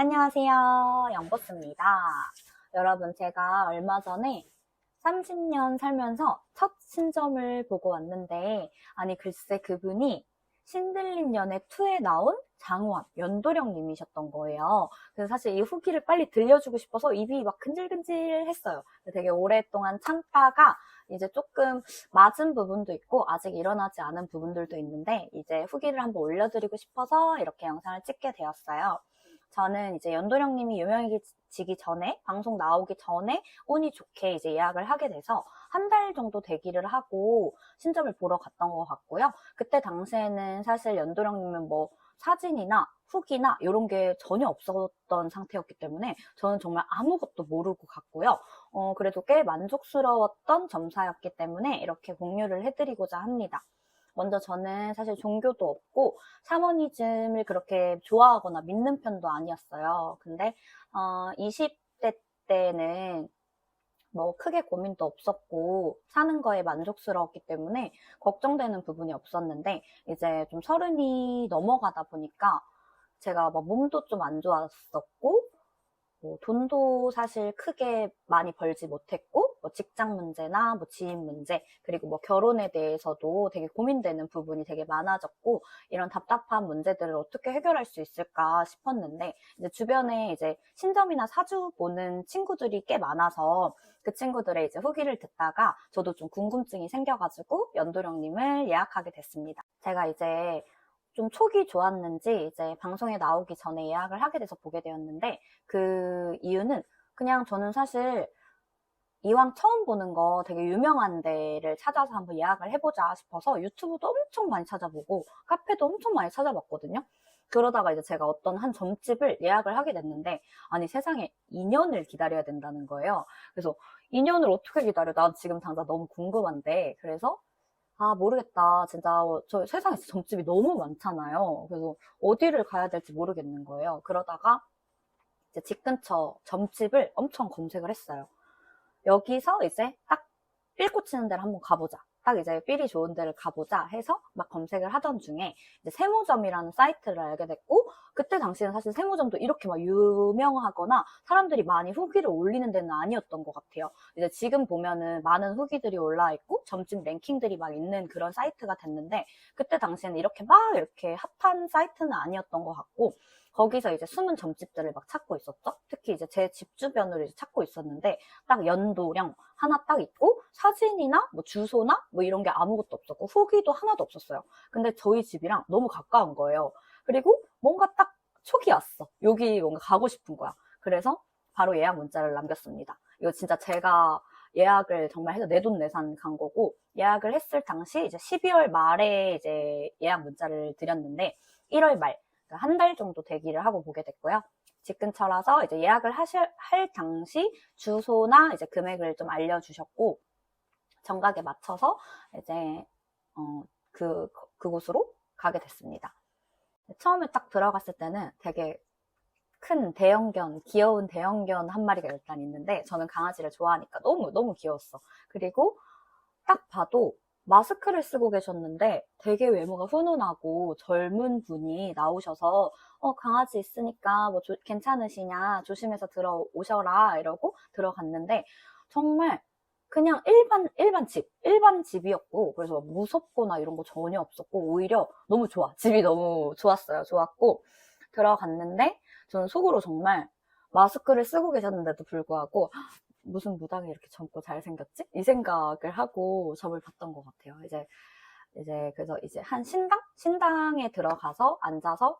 안녕하세요. 영보스입니다. 여러분, 제가 얼마 전에 30년 살면서 첫 신점을 보고 왔는데, 아니, 글쎄 그분이 신들린 연애 2에 나온 장우함, 연도령 님이셨던 거예요. 그래서 사실 이 후기를 빨리 들려주고 싶어서 입이 막 근질근질 했어요. 되게 오랫동안 참다가 이제 조금 맞은 부분도 있고 아직 일어나지 않은 부분들도 있는데 이제 후기를 한번 올려드리고 싶어서 이렇게 영상을 찍게 되었어요. 저는 이제 연도령 님이 유명해지기 전에, 방송 나오기 전에 운이 좋게 이제 예약을 하게 돼서 한 달 정도 대기를 하고 신점을 보러 갔던 것 같고요. 그때 당시에는 사실 연도령 님은 뭐 사진이나 후기나 이런 게 전혀 없었던 상태였기 때문에 저는 정말 아무것도 모르고 갔고요. 그래도 꽤 만족스러웠던 점사였기 때문에 이렇게 공유를 해드리고자 합니다. 먼저 저는 사실 종교도 없고 샤머니즘을 그렇게 좋아하거나 믿는 편도 아니었어요. 근데 20대 때는 뭐 크게 고민도 없었고 사는 거에 만족스러웠기 때문에 걱정되는 부분이 없었는데 이제 좀 30이 넘어가다 보니까 제가 막 몸도 좀 안 좋았었고 뭐 돈도 사실 크게 많이 벌지 못했고 뭐 직장 문제나 뭐 지인 문제 그리고 뭐 결혼에 대해서도 되게 고민되는 부분이 되게 많아졌고 이런 답답한 문제들을 어떻게 해결할 수 있을까 싶었는데 이제 주변에 이제 신점이나 사주 보는 친구들이 꽤 많아서 그 친구들의 이제 후기를 듣다가 저도 좀 궁금증이 생겨가지고 연도령님을 예약하게 됐습니다. 제가 이제 좀 촉이 좋았는지 이제 방송에 나오기 전에 예약을 하게 돼서 보게 되었는데 그 이유는 그냥 저는 사실 이왕 처음 보는 거 되게 유명한 데를 찾아서 한번 예약을 해보자 싶어서 유튜브도 엄청 많이 찾아보고 카페도 엄청 많이 찾아봤거든요. 그러다가 이제 제가 어떤 한 점집을 예약을 하게 됐는데 아니 세상에 2년을 기다려야 된다는 거예요. 그래서 2년을 어떻게 기다려? 나 지금 당장 너무 궁금한데 그래서 아, 모르겠다. 진짜, 저 세상에 점집이 너무 많잖아요. 그래서 어디를 가야 될지 모르겠는 거예요. 그러다가 이제 집 근처 점집을 엄청 검색을 했어요. 여기서 이제 딱 삘 꽂히는 데를 한번 가보자. 딱 이제 삘이 좋은 데를 가보자 해서 막 검색을 하던 중에 이제 세모점이라는 사이트를 알게 됐고 그때 당시에는 사실 세모점도 이렇게 막 유명하거나 사람들이 많이 후기를 올리는 데는 아니었던 것 같아요. 이제 지금 보면은 많은 후기들이 올라 있고 점집 랭킹들이 막 있는 그런 사이트가 됐는데 그때 당시에는 이렇게 막 이렇게 핫한 사이트는 아니었던 것 같고 거기서 이제 숨은 점집들을 막 찾고 있었죠. 특히 이제 제 집 주변으로 이제 찾고 있었는데 딱 연도령 하나 딱 있고 사진이나 뭐 주소나 뭐 이런 게 아무것도 없었고 후기도 하나도 없었어요. 근데 저희 집이랑 너무 가까운 거예요. 그리고 뭔가 딱 촉이 왔어. 여기 뭔가 가고 싶은 거야. 그래서 바로 예약 문자를 남겼습니다. 이거 진짜 제가 예약을 정말 해서 내돈내산 간 거고 예약을 했을 당시 이제 12월 말에 이제 예약 문자를 드렸는데 1월 말 한 달 정도 대기를 하고 보게 됐고요. 집 근처라서 이제 예약을 할 당시 주소나 이제 금액을 좀 알려주셨고 정각에 맞춰서 이제 그곳으로 가게 됐습니다. 처음에 딱 들어갔을 때는 되게 큰 대형견, 귀여운 대형견 한 마리가 일단 있는데 저는 강아지를 좋아하니까 너무 귀여웠어. 그리고 딱 봐도 마스크를 쓰고 계셨는데 되게 외모가 훈훈하고 젊은 분이 나오셔서 강아지 있으니까 뭐 괜찮으시냐 조심해서 들어오셔라 이러고 들어갔는데 정말 그냥 일반 집이었고 그래서 무섭거나 이런 거 전혀 없었고 오히려 너무 좋아. 집이 너무 좋았어요. 좋았고 들어갔는데 저는 속으로 정말 마스크를 쓰고 계셨는데도 불구하고 무슨 무당이 이렇게 젊고 잘생겼지? 이 생각을 하고 점을 봤던 것 같아요. 그래서 이제 한 신당에 들어가서 앉아서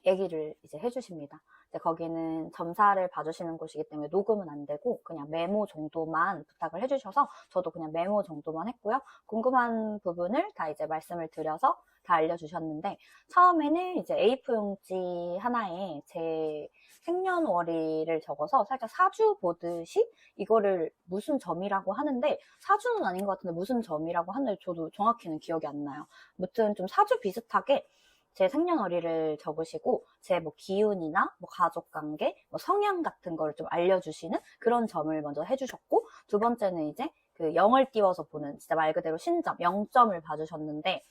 얘기를 이제 해주십니다. 이제 거기는 점사를 봐주시는 곳이기 때문에 녹음은 안 되고 그냥 메모 정도만 부탁을 해주셔서 저도 그냥 메모 정도만 했고요. 궁금한 부분을 다 이제 말씀을 드려서 다 알려주셨는데 처음에는 이제 A4 용지 하나에 제 생년월일을 적어서 살짝 사주 보듯이 이거를 무슨 점이라고 하는데 사주는 아닌 것 같은데 무슨 점이라고 하는데 저도 정확히는 기억이 안 나요. 아무튼 좀 사주 비슷하게 제 생년월일을 적으시고 제 뭐 기운이나 뭐 가족관계, 뭐 성향 같은 걸 좀 알려주시는 그런 점을 먼저 해주셨고 두 번째는 이제 그 0을 띄워서 보는 진짜 말 그대로 신점, 0점을 봐주셨는데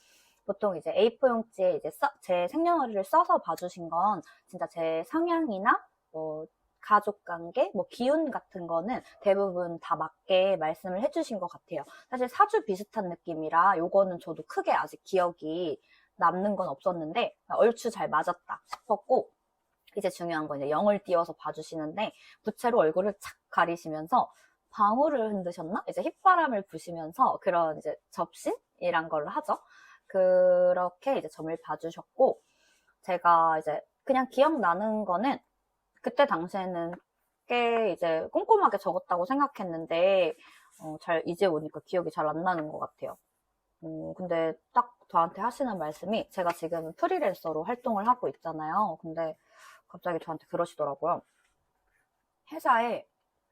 보통 이제 A4 용지에 이제 제 생년월일을 써서 봐주신 건 진짜 제 성향이나 뭐 가족 관계, 뭐 기운 같은 거는 대부분 다 맞게 말씀을 해주신 것 같아요. 사실 사주 비슷한 느낌이라 요거는 저도 크게 아직 기억이 남는 건 없었는데 얼추 잘 맞았다 싶었고, 이제 중요한 건 이제 영을 띄워서 봐주시는데 부채로 얼굴을 착 가리시면서 방울을 흔드셨나? 이제 휘바람을 부시면서 그런 이제 접신이란 걸 하죠. 그렇게 이제 점을 봐주셨고, 제가 이제 그냥 기억나는 거는 그때 당시에는 꽤 이제 꼼꼼하게 적었다고 생각했는데 잘 이제 오니까 기억이 잘 안 나는 것 같아요. 근데 딱 저한테 하시는 말씀이, 제가 지금 프리랜서로 활동을 하고 있잖아요. 근데 갑자기 저한테 그러시더라고요. 회사에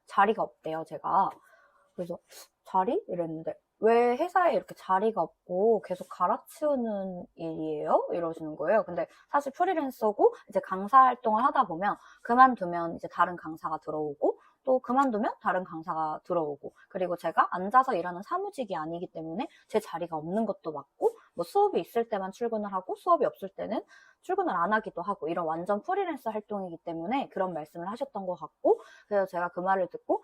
자리가 없대요, 제가. 그래서 자리? 이랬는데 왜 회사에 이렇게 자리가 없고 계속 갈아치우는 일이에요? 이러시는 거예요. 근데 사실 프리랜서고 이제 강사 활동을 하다 보면 그만두면 이제 다른 강사가 들어오고 또 그만두면 다른 강사가 들어오고, 그리고 제가 앉아서 일하는 사무직이 아니기 때문에 제 자리가 없는 것도 맞고, 뭐 수업이 있을 때만 출근을 하고 수업이 없을 때는 출근을 안 하기도 하고, 이런 완전 프리랜서 활동이기 때문에 그런 말씀을 하셨던 것 같고, 그래서 제가 그 말을 듣고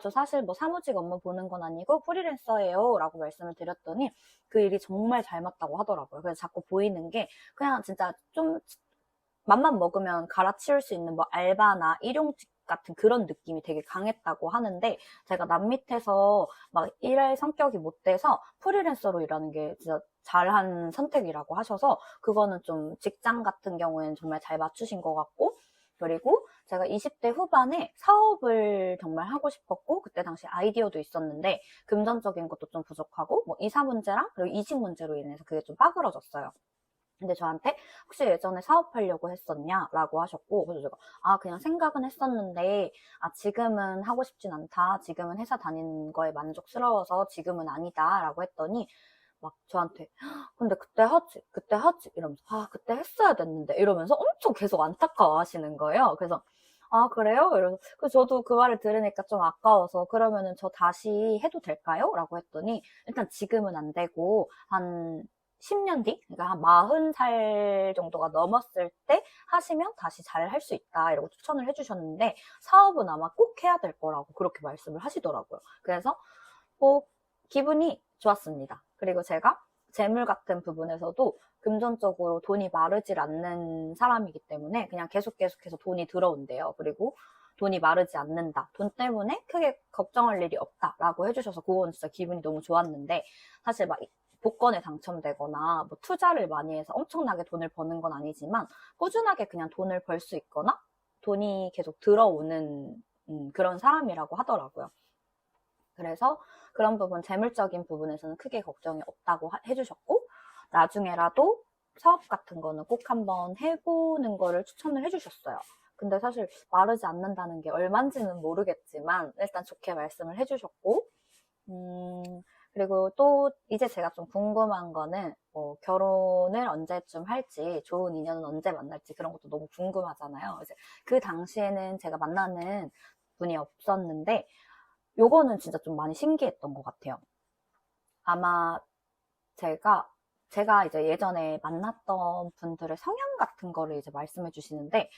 저 사실 뭐 사무직 업무 보는 건 아니고 프리랜서예요 라고 말씀을 드렸더니 그 일이 정말 잘 맞다고 하더라고요. 그래서 자꾸 보이는 게 그냥 진짜 좀 맘만 먹으면 갈아치울 수 있는 뭐 알바나 일용직 같은 그런 느낌이 되게 강했다고 하는데, 제가 남 밑에서 막 일할 성격이 못 돼서 프리랜서로 일하는 게 진짜 잘한 선택이라고 하셔서, 그거는 좀 직장 같은 경우에는 정말 잘 맞추신 것 같고, 그리고 제가 20대 후반에 사업을 정말 하고 싶었고, 그때 당시 아이디어도 있었는데 금전적인 것도 좀 부족하고 뭐 이사 문제랑 그리고 이직 문제로 인해서 그게 좀 빠그러졌어요. 근데 저한테 혹시 예전에 사업하려고 했었냐? 라고 하셨고, 그래서 제가 그냥 생각은 했었는데 지금은 하고 싶진 않다. 지금은 회사 다니는 거에 만족스러워서 지금은 아니다. 라고 했더니 막 저한테 근데 그때 하지 이러면서 그때 했어야 됐는데 이러면서 엄청 계속 안타까워 하시는 거예요. 그래서 그래요? 이러면서 저도 그 말을 들으니까 좀 아까워서 그러면은 저 다시 해도 될까요? 라고 했더니 일단 지금은 안 되고 한 10년 뒤? 그러니까 한 40살 정도가 넘었을 때 하시면 다시 잘 할 수 있다. 이러고 추천을 해주셨는데, 사업은 아마 꼭 해야 될 거라고 그렇게 말씀을 하시더라고요. 그래서 기분이 좋았습니다. 그리고 제가 재물 같은 부분에서도 금전적으로 돈이 마르질 않는 사람이기 때문에 그냥 계속해서 돈이 들어온대요. 그리고 돈이 마르지 않는다. 돈 때문에 크게 걱정할 일이 없다라고 해주셔서 그건 진짜 기분이 너무 좋았는데, 사실 막 복권에 당첨되거나 뭐 투자를 많이 해서 엄청나게 돈을 버는 건 아니지만 꾸준하게 그냥 돈을 벌 수 있거나 돈이 계속 들어오는 그런 사람이라고 하더라고요. 그래서 그런 부분, 재물적인 부분에서는 크게 걱정이 없다고 해주셨고, 나중에라도 사업 같은 거는 꼭 한번 해보는 거를 추천을 해주셨어요. 근데 사실 마르지 않는다는 게 얼만지는 모르겠지만 일단 좋게 말씀을 해주셨고, 그리고 또 이제 제가 좀 궁금한 거는 뭐 결혼을 언제쯤 할지, 좋은 인연은 언제 만날지 그런 것도 너무 궁금하잖아요. 이제 그 당시에는 제가 만나는 분이 없었는데 요거는 진짜 좀 많이 신기했던 것 같아요. 아마 제가 이제 예전에 만났던 분들의 성향 같은 거를 이제 말씀해 주시는데,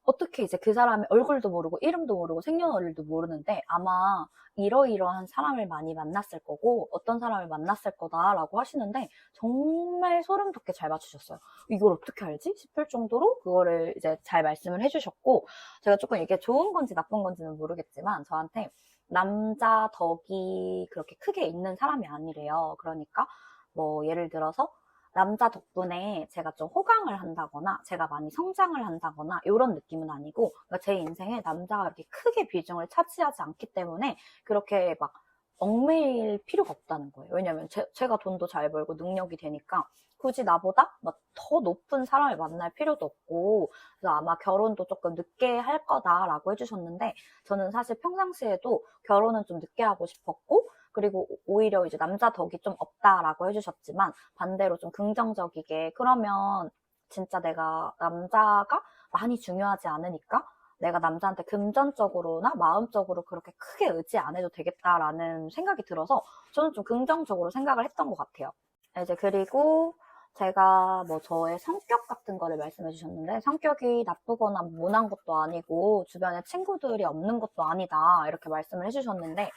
어떻게 이제 그 사람의 얼굴도 모르고 이름도 모르고 생년월일도 모르는데 아마 이러이러한 사람을 많이 만났을 거고 어떤 사람을 만났을 거다라고 하시는데 정말 소름 돋게 잘 맞추셨어요. 이걸 어떻게 알지? 싶을 정도로 그거를 이제 잘 말씀을 해주셨고, 제가 조금 이게 좋은 건지 나쁜 건지는 모르겠지만 저한테 남자 덕이 그렇게 크게 있는 사람이 아니래요. 그러니까 뭐 예를 들어서 남자 덕분에 제가 좀 호강을 한다거나 제가 많이 성장을 한다거나 이런 느낌은 아니고, 그러니까 제 인생에 남자가 이렇게 크게 비중을 차지하지 않기 때문에 그렇게 막 얽매일 필요가 없다는 거예요. 왜냐면 제가 돈도 잘 벌고 능력이 되니까 굳이 나보다 막 더 높은 사람을 만날 필요도 없고, 그래서 아마 결혼도 조금 늦게 할 거다라고 해주셨는데, 저는 사실 평상시에도 결혼은 좀 늦게 하고 싶었고, 그리고 오히려 이제 남자 덕이 좀 없다라고 해주셨지만 반대로 좀 긍정적이게, 그러면 진짜 내가 남자가 많이 중요하지 않으니까 내가 남자한테 금전적으로나 마음적으로 그렇게 크게 의지 안 해도 되겠다라는 생각이 들어서 저는 좀 긍정적으로 생각을 했던 것 같아요. 이제 그리고 제가 뭐 저의 성격 같은 거를 말씀해 주셨는데 성격이 나쁘거나 모난 것도 아니고 주변에 친구들이 없는 것도 아니다 이렇게 말씀을 해주셨는데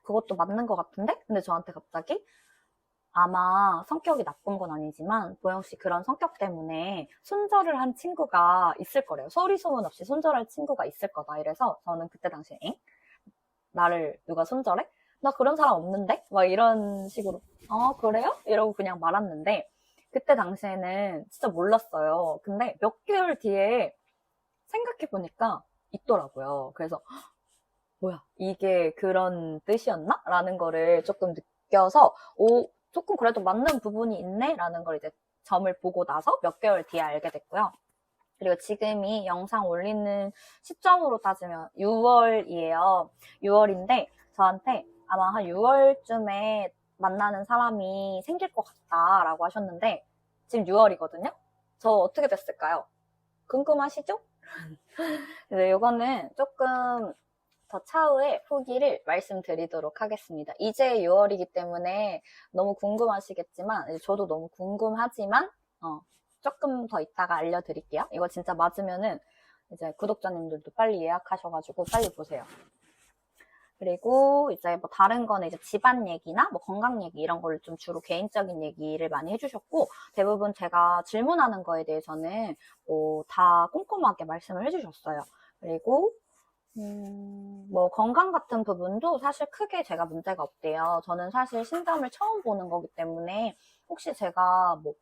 그것도 맞는 것 같은데? 근데 저한테 갑자기 아마 성격이 나쁜 건 아니지만 보영 씨 그런 성격 때문에 손절을 한 친구가 있을 거래요. 소리 소문 없이 손절할 친구가 있을 거다. 이래서 저는 그때 당시에 나를 누가 손절해? 나 그런 사람 없는데? 막 이런 식으로 그래요? 이러고 그냥 말았는데 그때 당시에는 진짜 몰랐어요. 근데 몇 개월 뒤에 생각해보니까 있더라고요. 그래서 뭐야 이게 그런 뜻이었나? 라는 거를 조금 느껴서 조금 그래도 맞는 부분이 있네? 라는 걸 이제 점을 보고 나서 몇 개월 뒤에 알게 됐고요. 그리고 지금이 영상 올리는 시점으로 따지면 6월이에요. 6월인데 저한테 아마 한 6월쯤에 만나는 사람이 생길 것 같다라고 하셨는데 지금 6월이거든요? 저 어떻게 됐을까요? 궁금하시죠? 근데 이거는 조금 더 차후에 후기를 말씀드리도록 하겠습니다. 이제 6월이기 때문에 너무 궁금하시겠지만 저도 너무 궁금하지만 조금 더 이따가 알려드릴게요. 이거 진짜 맞으면은 이제 구독자님들도 빨리 예약하셔가지고 빨리 보세요. 그리고 이제 뭐 다른 거는 이제 집안 얘기나 뭐 건강 얘기 이런 거를 좀 주로 개인적인 얘기를 많이 해주셨고 대부분 제가 질문하는 거에 대해서는 뭐 다 꼼꼼하게 말씀을 해주셨어요. 그리고 뭐 건강 같은 부분도 사실 크게 제가 문제가 없대요. 저는 사실 신점을 처음 보는 거기 때문에 혹시 제가 뭐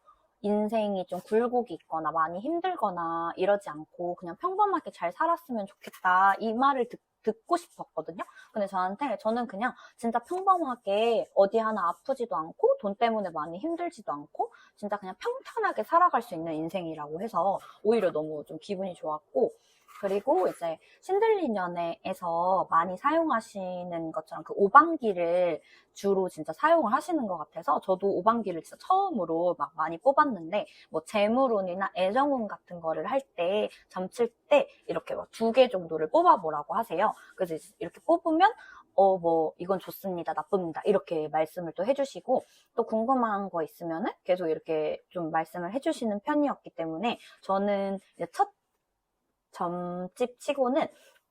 인생이 좀 굴곡이 있거나 많이 힘들거나 이러지 않고 그냥 평범하게 잘 살았으면 좋겠다 이 말을 듣고 싶었거든요. 근데 저는 그냥 진짜 평범하게 어디 하나 아프지도 않고 돈 때문에 많이 힘들지도 않고 진짜 그냥 평탄하게 살아갈 수 있는 인생이라고 해서 오히려 너무 좀 기분이 좋았고 그리고 이제 신들린 연애에서 많이 사용하시는 것처럼 그 오방기를 주로 진짜 사용을 하시는 것 같아서 저도 오방기를 진짜 처음으로 막 많이 뽑았는데 뭐 재물운이나 애정운 같은 거를 할 때 점칠 때 이렇게 막 2개 정도를 뽑아보라고 하세요. 그래서 이렇게 뽑으면 뭐 이건 좋습니다, 나쁩니다 이렇게 말씀을 또 해주시고 또 궁금한 거 있으면은 계속 이렇게 좀 말씀을 해주시는 편이었기 때문에 저는 이제 첫 점집 치고는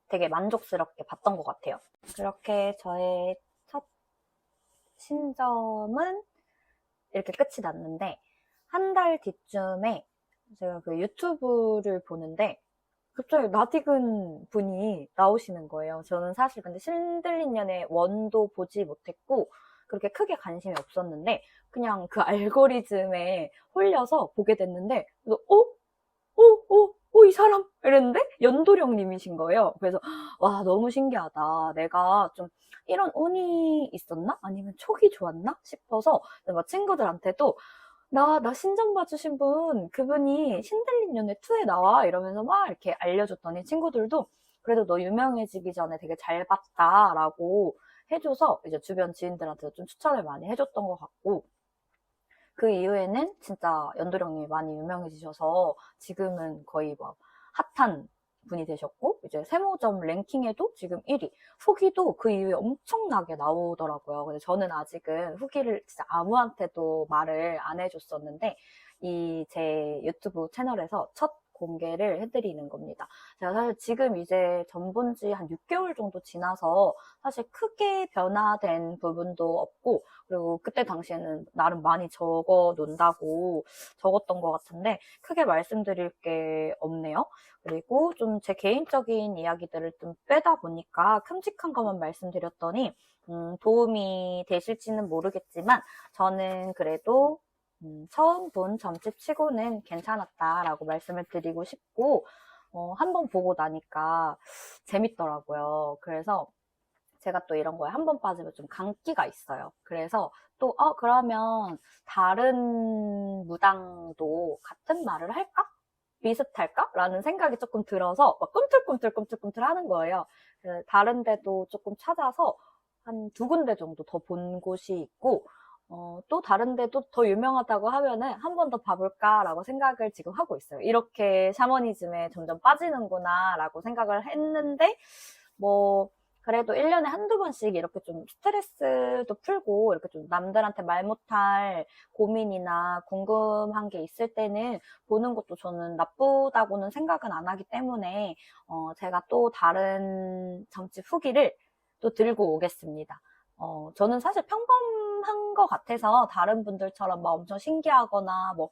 되게 만족스럽게 봤던 것 같아요. 그렇게 저의 첫 신점은 이렇게 끝이 났는데 한 달 뒤쯤에 제가 그 유튜브를 보는데 갑자기 낯익은 분이 나오시는 거예요. 저는 사실 근데 신들린 연애 원도 보지 못했고 그렇게 크게 관심이 없었는데 그냥 그 알고리즘에 홀려서 보게 됐는데 그래서 이 사람? 이랬는데 연도령님이신 거예요. 그래서 와 너무 신기하다. 내가 좀 이런 운이 있었나? 아니면 촉이 좋았나? 싶어서 막 친구들한테도 나 신점 봐주신 분 그분이 신들린 연애 2에 나와 이러면서 막 이렇게 알려줬더니 친구들도 그래도 너 유명해지기 전에 되게 잘 봤다 라고 해줘서 이제 주변 지인들한테 좀 추천을 많이 해줬던 것 같고 그 이후에는 진짜 연도령님이 많이 유명해지셔서 지금은 거의 막 핫한 분이 되셨고 이제 세모점 랭킹에도 지금 1위 후기도 그 이후에 엄청나게 나오더라고요. 근데 저는 아직은 후기를 진짜 아무한테도 말을 안 해줬었는데 이 제 유튜브 채널에서 첫 공개를 해드리는 겁니다. 제가 사실 지금 이제 전본 지 한 6개월 정도 지나서 사실 크게 변화된 부분도 없고 그리고 그때 당시에는 나름 많이 적어 놓는다고 적었던 것 같은데 크게 말씀드릴 게 없네요. 그리고 좀 제 개인적인 이야기들을 좀 빼다 보니까 큼직한 것만 말씀드렸더니 도움이 되실지는 모르겠지만 저는 그래도 처음 본 점집 치고는 괜찮았다라고 말씀을 드리고 싶고 한번 보고 나니까 재밌더라고요. 그래서 제가 또 이런 거에 한 번 빠지면 좀 강기가 있어요. 그래서 또 그러면 다른 무당도 같은 말을 할까? 비슷할까? 라는 생각이 조금 들어서 막 꿈틀꿈틀 하는 거예요. 다른 데도 조금 찾아서 한 2군데 정도 더 본 곳이 있고 또 다른 데도 더 유명하다고 하면은 한 번 더 봐볼까라고 생각을 지금 하고 있어요. 이렇게 샤머니즘에 점점 빠지는구나 라고 생각을 했는데 뭐 그래도 1년에 한두 번씩 이렇게 좀 스트레스도 풀고 이렇게 좀 남들한테 말 못할 고민이나 궁금한 게 있을 때는 보는 것도 저는 나쁘다고는 생각은 안 하기 때문에 제가 또 다른 점집 후기를 또 들고 오겠습니다. 저는 사실 평범한 것 같아서 다른 분들처럼 막 엄청 신기하거나 뭐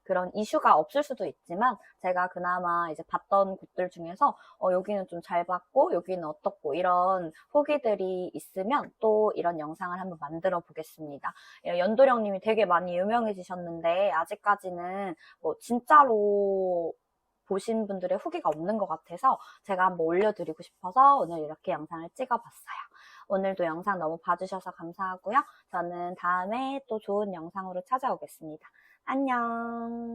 그런 이슈가 없을 수도 있지만 제가 그나마 이제 봤던 곳들 중에서 여기는 좀 잘 봤고 여기는 어떻고 이런 후기들이 있으면 또 이런 영상을 한번 만들어 보겠습니다. 연도령님이 되게 많이 유명해지셨는데 아직까지는 뭐 진짜로 보신 분들의 후기가 없는 것 같아서 제가 한번 올려드리고 싶어서 오늘 이렇게 영상을 찍어봤어요. 오늘도 영상 너무 봐주셔서 감사하고요. 저는 다음에 또 좋은 영상으로 찾아오겠습니다. 안녕.